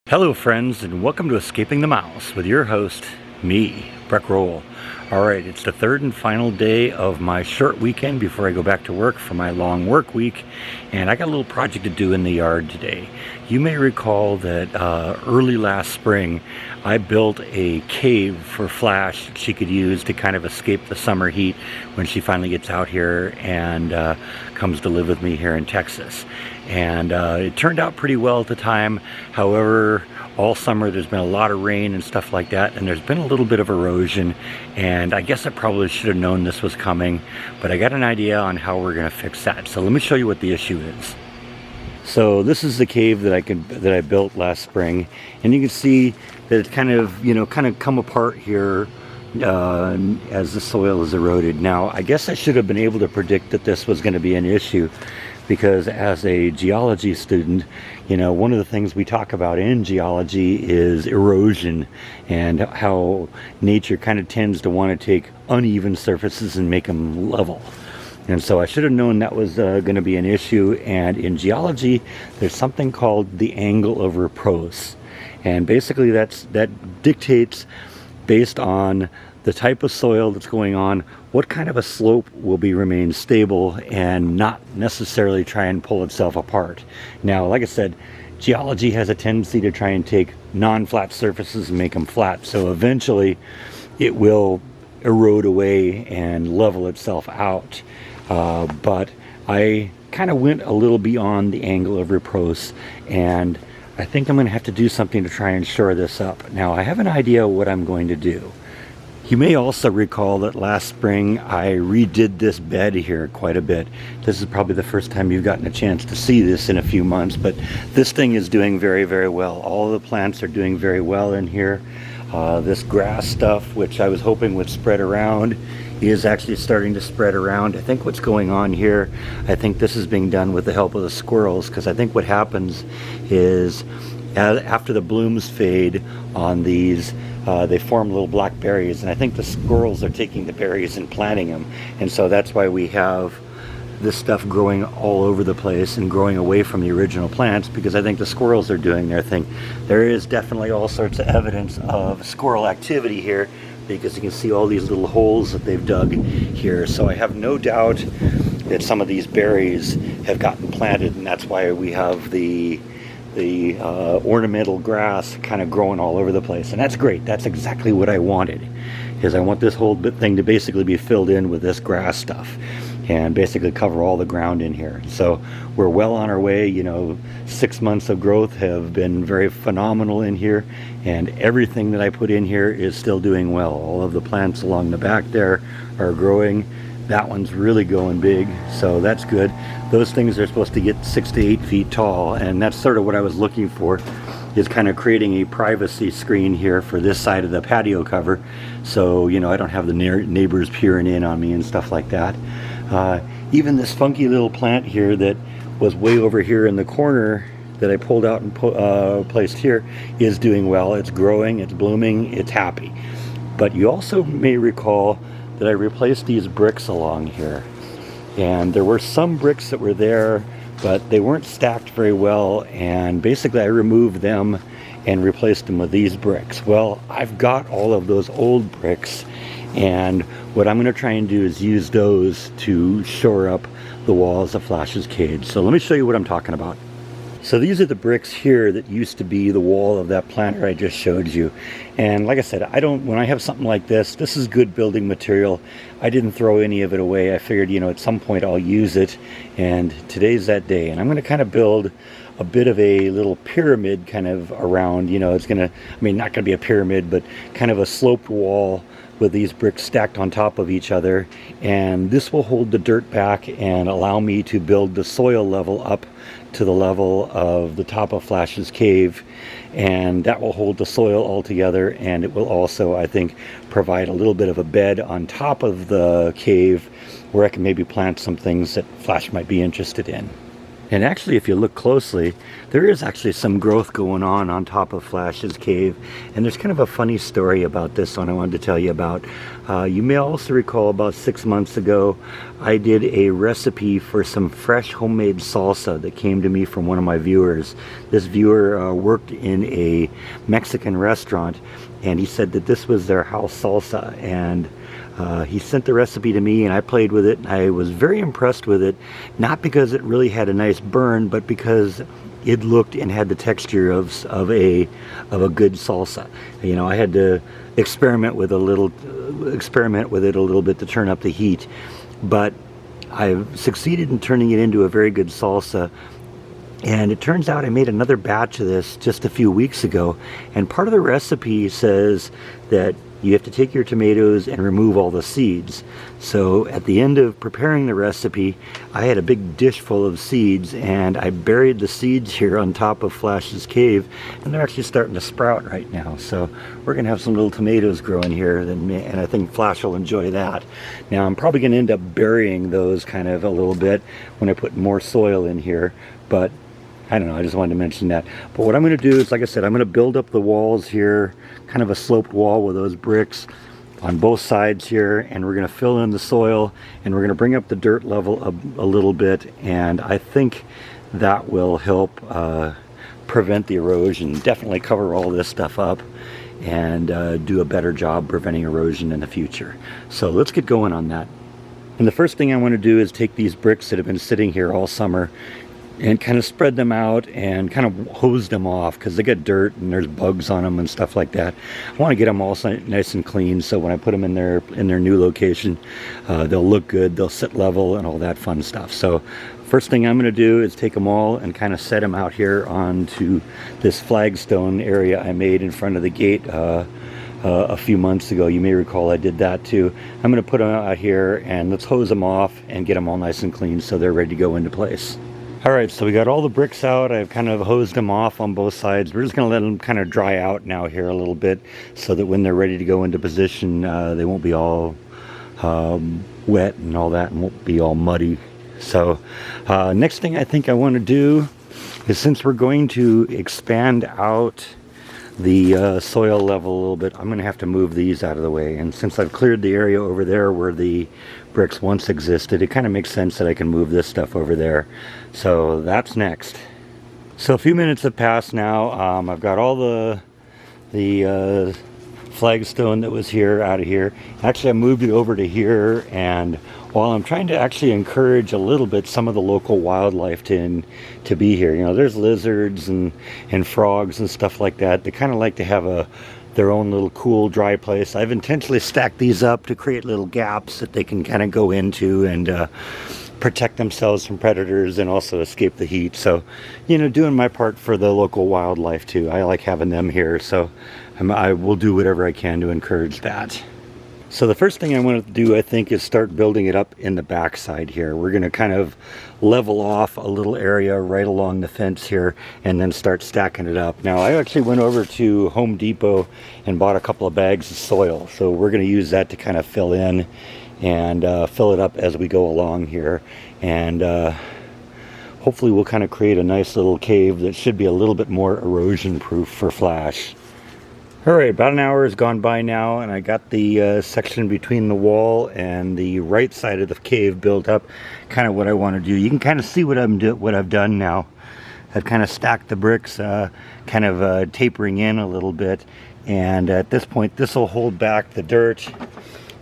Hello friends, and welcome to Escaping the Mouse with your host, me, Breck Roll. Alright, it's the third and final day of my short weekend before I go back to work for my long work week, and I got a little project to do in the yard today. You may recall that early last spring I built a cave for Flash that she could use to kind of escape the summer heat when she finally gets out here and comes to live with me here in Texas. And it turned out pretty well at the time. However, all summer there's been a lot of rain and stuff like that, and there's been a little bit of erosion, and I guess I probably should have known this was coming, but I got an idea on how we're going to fix that. So let me show you what the issue is. So this is the cave that I built last spring, and you can see that it's kind of come apart here as the soil is eroded. Now, I guess I should have been able to predict that this was going to be an issue, because as a geology student, one of the things we talk about in geology is erosion and how nature kind of tends to want to take uneven surfaces and make them level. And so I should have known that was going to be an issue. And in geology, there's something called the angle of repose. And basically that dictates, based on the type of soil that's going on, what kind of a slope will remain stable and not necessarily try and pull itself apart. Now, like I said, geology has a tendency to try and take non-flat surfaces and make them flat. So eventually it will erode away and level itself out. But I kind of went a little beyond the angle of repose, and I think I'm going to have to do something to try and shore this up. Now, I have an idea what I'm going to do. You may also recall that last spring I redid this bed here quite a bit. This is probably the first time you've gotten a chance to see this in a few months, but this thing is doing very, very well. All the plants are doing very well in here. This grass stuff, which I was hoping would spread around, is actually starting to spread around. I think what's going on here, I think this is being done with the help of the squirrels, because I think what happens is after the blooms fade on these, they form little black berries, and I think the squirrels are taking the berries and planting them, and so that's why we have this stuff growing all over the place and growing away from the original plants, because I think the squirrels are doing their thing. There is definitely all sorts of evidence of squirrel activity here, because you can see all these little holes that they've dug here. So I have no doubt that some of these berries have gotten planted, and that's why we have the ornamental grass kind of growing all over the place. And that's great. That's exactly what I wanted, is I want this whole thing to basically be filled in with this grass stuff and basically cover all the ground in here. So we're well on our way. 6 months of growth have been very phenomenal in here, and everything that I put in here is still doing well. All of the plants along the back there are growing. That one's really going big, so that's good. Those things are supposed to get 6 to 8 feet tall, and that's sort of what I was looking for, is kind of creating a privacy screen here for this side of the patio cover, so I don't have the neighbors peering in on me and stuff like that. Even this funky little plant here that was way over here in the corner that I pulled out and placed here is doing well. It's growing, it's blooming, it's happy. But you also may recall that I replaced these bricks along here, and there were some bricks that were there, but they weren't stacked very well, and basically I removed them and replaced them with these bricks. Well, I've got all of those old bricks, and what I'm going to try and do is use those to shore up the walls of Flash's cage. So let me show you what I'm talking about. So these are the bricks here that used to be the wall of that planter I just showed you. And like I said, when I have something like this is good building material. I didn't throw any of it away. I figured, at some point I'll use it, and today's that day. And I'm going to kind of build a bit of a little pyramid kind of around, it's going to, not going to be a pyramid, but kind of a sloped wall with these bricks stacked on top of each other, and this will hold the dirt back and allow me to build the soil level up to the level of the top of Flash's cave, and that will hold the soil all together, and it will also, I think, provide a little bit of a bed on top of the cave where I can maybe plant some things that Flash might be interested in. And actually, if you look closely, there is actually some growth going on top of Flash's cave. And there's kind of a funny story about this one I wanted to tell you about. You may also recall about 6 months ago, I did a recipe for some fresh homemade salsa that came to me from one of my viewers. This viewer worked in a Mexican restaurant, and he said that this was their house salsa. And he sent the recipe to me, and I played with it. I was very impressed with it, not because it really had a nice burn, but because it looked and had the texture of a good salsa. You know, I had to experiment with it a little bit to turn up the heat, but I've succeeded in turning it into a very good salsa. And it turns out I made another batch of this just a few weeks ago, and part of the recipe says that you have to take your tomatoes and remove all the seeds. So at the end of preparing the recipe, I had a big dish full of seeds, and I buried the seeds here on top of Flash's cave, and they're actually starting to sprout right now. So we're gonna have some little tomatoes growing here, and I think Flash will enjoy that. Now I'm probably gonna end up burying those kind of a little bit when I put more soil in here, but I don't know, I just wanted to mention that. But what I'm going to do is, like I said, I'm going to build up the walls here, kind of a sloped wall with those bricks on both sides here, and we're going to fill in the soil, and we're going to bring up the dirt level a little bit, and I think that will help prevent the erosion. Definitely cover all this stuff up and do a better job preventing erosion in the future. So let's get going on that. And the first thing I want to do is take these bricks that have been sitting here all summer and kind of spread them out and kind of hose them off, because they get dirt and there's bugs on them and stuff like that. I want to get them all nice and clean, so when I put them in their new location, they'll look good, they'll sit level and all that fun stuff. So first thing I'm going to do is take them all and kind of set them out here onto this flagstone area I made in front of the gate a few months ago. You may recall I did that too. I'm going to put them out here, and let's hose them off and get them all nice and clean so they're ready to go into place. Alright, so we got all the bricks out. I've kind of hosed them off on both sides. We're just going to let them kind of dry out now here a little bit, so that when they're ready to go into position, they won't be all wet and all that, and won't be all muddy. So next thing I think I want to do is, since we're going to expand out the soil level a little bit, I'm going to have to move these out of the way. And since I've cleared the area over there where the bricks once existed, it kind of makes sense that I can move this stuff over there. So that's next. So a few minutes have passed now. I've got all the flagstone that was here out of here. Actually, I moved it over to here, and while I'm trying to actually encourage a little bit some of the local wildlife to be here. You know, there's lizards and frogs and stuff like that. They kind of like to have their own little cool, dry place. I've intentionally stacked these up to create little gaps that they can kind of go into and protect themselves from predators and also escape the heat. So, you know, doing my part for the local wildlife too. I like having them here, so I will do whatever I can to encourage that. So the first thing I want to do, I think, is start building it up in the backside here. We're going to kind of level off a little area right along the fence here and then start stacking it up. Now, I actually went over to Home Depot and bought a couple of bags of soil. So we're going to use that to kind of fill in and fill it up as we go along here. And hopefully we'll kind of create a nice little cave that should be a little bit more erosion proof for Flash. Alright, about an hour has gone by now, and I got the section between the wall and the right side of the cave built up, kind of what I want to do. You can kind of see what I've done now. I've kind of stacked the bricks, kind of tapering in a little bit, and at this point this will hold back the dirt.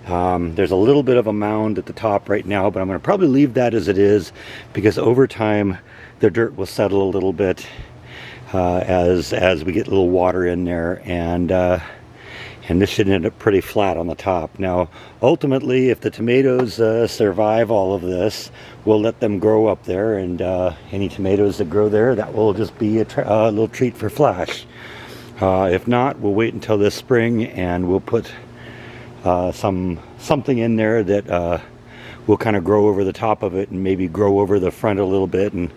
There's a little bit of a mound at the top right now, but I'm going to probably leave that as it is, because over time the dirt will settle a little bit. As we get a little water in there, and this should end up pretty flat on the top. Now, ultimately, if the tomatoes survive all of this, we'll let them grow up there, and any tomatoes that grow there, that will just be a little treat for Flash. If not, we'll wait until this spring, and we'll put something in there that will kind of grow over the top of it, and maybe grow over the front a little bit, and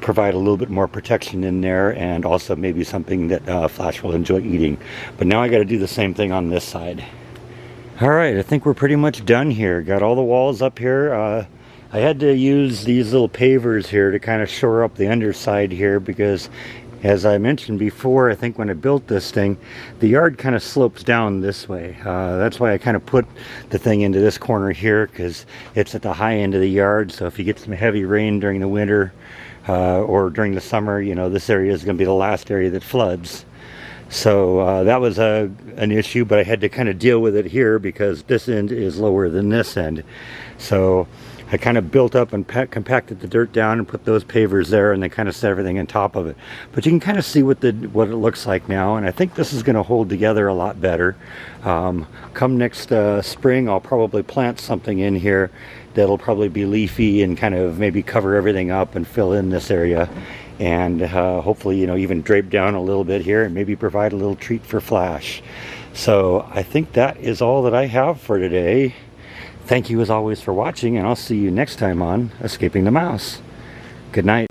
provide a little bit more protection in there, and also maybe something that Flash will enjoy eating. But now I got to do the same thing on this side. Alright, I think we're pretty much done here. Got all the walls up here. I had to use these little pavers here to kind of shore up the underside here because, as I mentioned before, I think when I built this thing, the yard kind of slopes down this way. That's why I kind of put the thing into this corner here, because it's at the high end of the yard. So if you get some heavy rain during the winter or during the summer, you know, this area is going to be the last area that floods. So that was an issue, but I had to kind of deal with it here because this end is lower than this end. So I kind of built up and compacted the dirt down and put those pavers there, and then kind of set everything on top of it. But you can kind of see what it looks like now, and I think this is going to hold together a lot better. Come next spring, I'll probably plant something in here that'll probably be leafy and kind of maybe cover everything up and fill in this area, and hopefully, you know, even drape down a little bit here and maybe provide a little treat for Flash. So I think that is all that I have for today. Thank you as always for watching, and I'll see you next time on Escaping the Mouse. Good night.